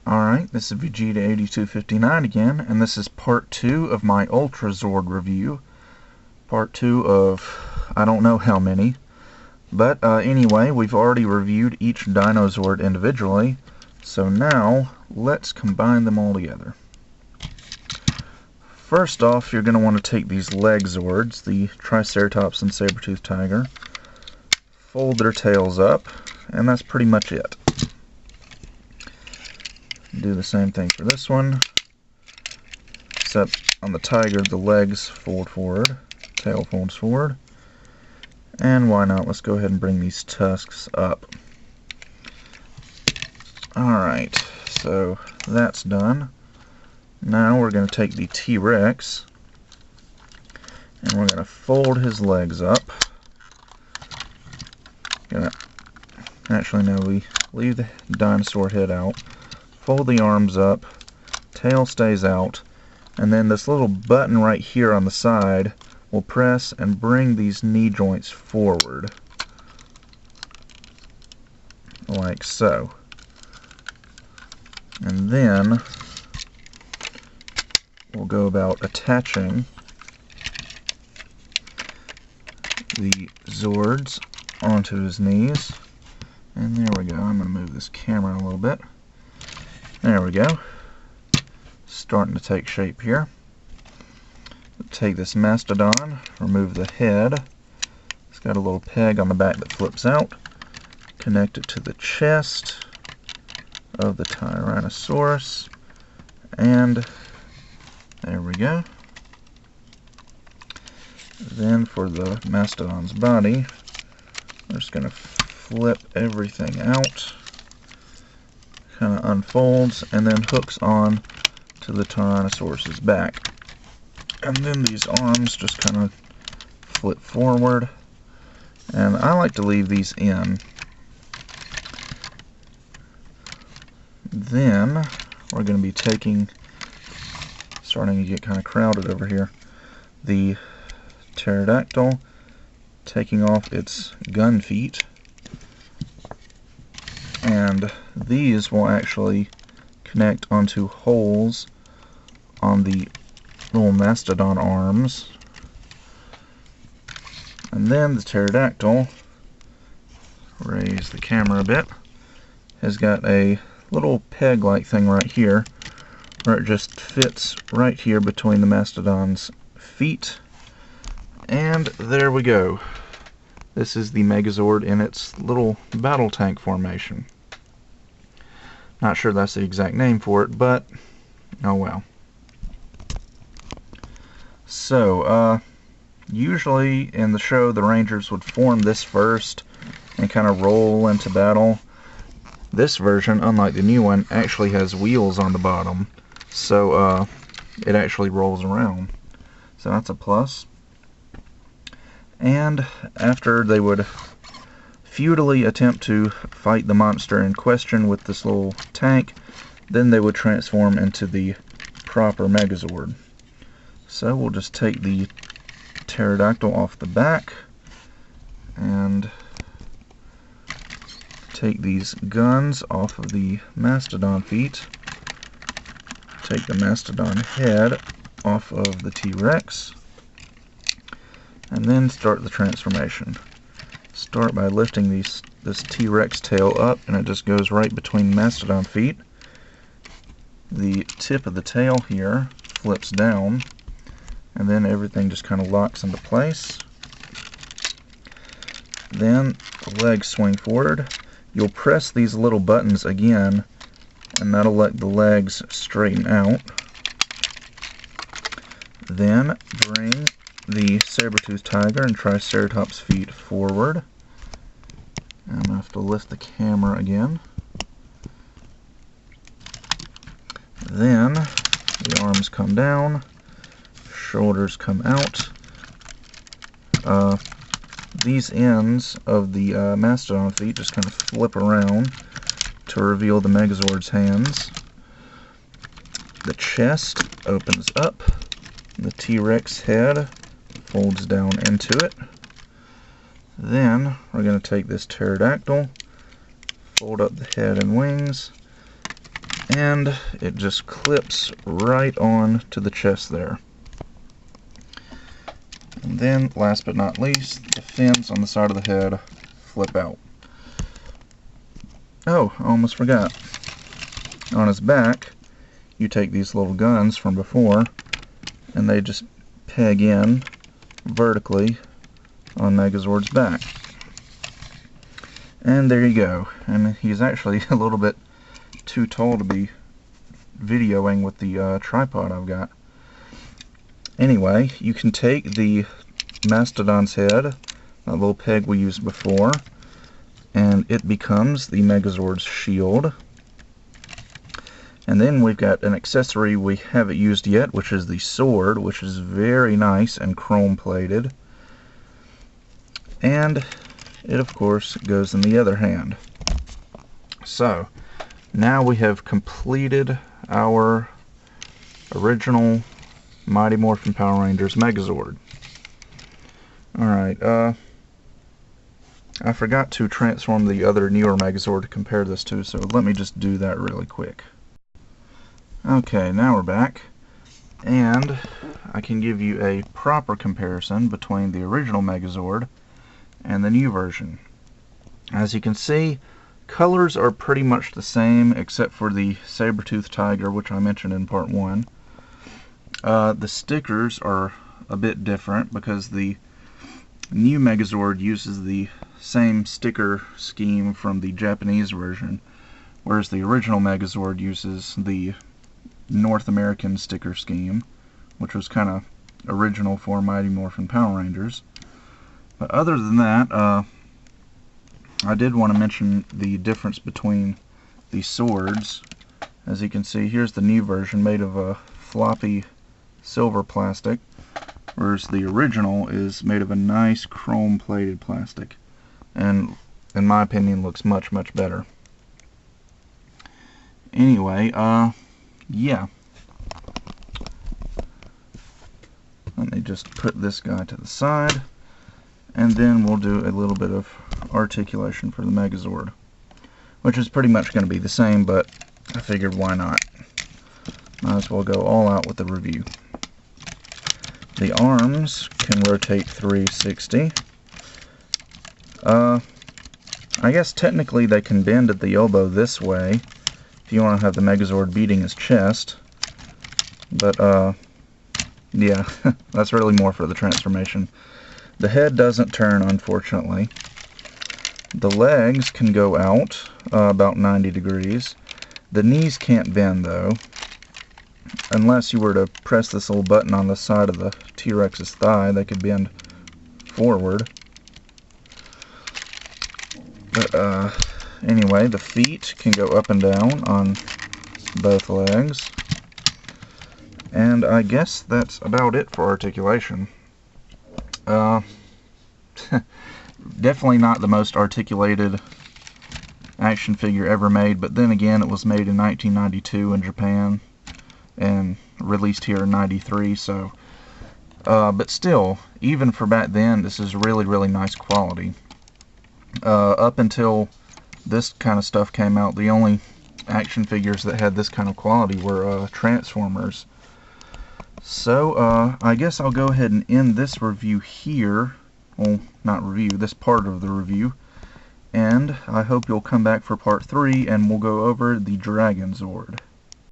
Alright, this is pt02 again, and this is part 2 of my Ultrazord review. Part 2 of I don't know how many. But anyway, we've already reviewed each Dinozord individually, so now let's combine them all together. First off, you're going to want to take these leg Zords, the Triceratops and Saber-toothed Tiger, fold their tails up, and that's pretty much it. Do the same thing for this one, except on the Tiger the legs fold forward, tail folds forward, and why not, let's go ahead and bring these tusks up. Alright, so that's done. Now we're going to take the T-Rex and we're going to fold his legs up. Actually no, we leave the dinosaur head out. Fold the arms up, tail stays out, and then this little button right here on the side will press and bring these knee joints forward, like so. And then we'll go about attaching the Zords onto his knees. And there we go. I'm going to move this camera a little bit. There we go. Starting to take shape here. Take this mastodon, remove the head. It's got a little peg on the back that flips out. Connect it to the chest of the Tyrannosaurus. And there we go. Then for the mastodon's body, we're just going to flip everything out. Kind of unfolds and then hooks on to the Tyrannosaurus's back. And then these arms just kind of flip forward. And I like to leave these in. Then we're going to be taking, starting to get kind of crowded over here, the pterodactyl, taking off its gun feet. And these will actually connect onto holes on the little mastodon arms. And then the pterodactyl, raise the camera a bit, has got a little peg-like thing right here where it just fits right here between the mastodon's feet. And there we go. This is the Megazord in its little battle tank formation. Not sure that's the exact name for it, but oh well. So, usually in the show the Rangers would form this first and kind of roll into battle. This version, unlike the new one, actually has wheels on the bottom, so it actually rolls around. So that's a plus. And after they would futilely attempt to fight the monster in question with this little tank, then they would transform into the proper Megazord. So we'll just take the pterodactyl off the back and take these guns off of the mastodon feet, take the mastodon head off of the T-Rex, and then start the transformation. Start by lifting this T-Rex tail up, and it just goes right between mastodon feet. The tip of the tail here flips down, and then everything just kind of locks into place. Then the legs swing forward. You'll press these little buttons again, and that'll let the legs straighten out. Then bring the Saber-toothed Tiger and Triceratops feet forward. I'm going to have to lift the camera again. Then the arms come down, shoulders come out. These ends of the mastodon feet just kind of flip around to reveal the Megazord's hands. The chest opens up, the T-Rex head folds down into it. Then we're going to take this pterodactyl, fold up the head and wings, and it just clips right on to the chest there. And then, last but not least, the fins on the side of the head flip out. Oh, I almost forgot. On his back, you take these little guns from before, and they just peg in vertically on Megazord's back. And there you go. And he's actually a little bit too tall to be videoing with the tripod I've got. Anyway, you can take the Mastodon's head, that little peg we used before, and it becomes the Megazord's shield. And then we've got an accessory we haven't used yet, which is the sword, which is very nice and chrome plated. And it, of course, goes in the other hand. So, now we have completed our original Mighty Morphin Power Rangers Megazord. Alright, I forgot to transform the other newer Megazord to compare this to, so let me just do that really quick. Okay, now we're back, and I can give you a proper comparison between the original Megazord and the new version. As you can see, colors are pretty much the same except for the saber-toothed tiger, which I mentioned in part 1. The stickers are a bit different because the new Megazord uses the same sticker scheme from the Japanese version, whereas the original Megazord uses the North American sticker scheme, which was kind of original for Mighty Morphin Power Rangers. But other than that, I did want to mention the difference between the swords. As you can see, here's the new version made of a floppy silver plastic, whereas the original is made of a nice chrome plated plastic, and in my opinion looks much better. Anyway, yeah. Let me just put this guy to the side, and then we'll do a little bit of articulation for the Megazord, which is pretty much going to be the same, but I figured why not. Might as well go all out with the review. The arms can rotate 360. I guess technically they can bend at the elbow this way if you want to have the Megazord beating his chest, but yeah, that's really more for the transformation. The head doesn't turn, unfortunately. The legs can go out about 90 degrees. The knees can't bend, though, unless you were to press this little button on the side of the T-Rex's thigh. They could bend forward. But anyway, the feet can go up and down on both legs. And I guess that's about it for articulation. Definitely not the most articulated action figure ever made, but then again, it was made in 1992 in Japan and released here in '93, so but still, even for back then, this is really nice quality. Up until this kind of stuff came out, the only action figures that had this kind of quality were Transformers. So I guess I'll go ahead and end this review here. Well, not review, this part of the review, and I hope you'll come back for part 3 and we'll go over the Dragon Zord.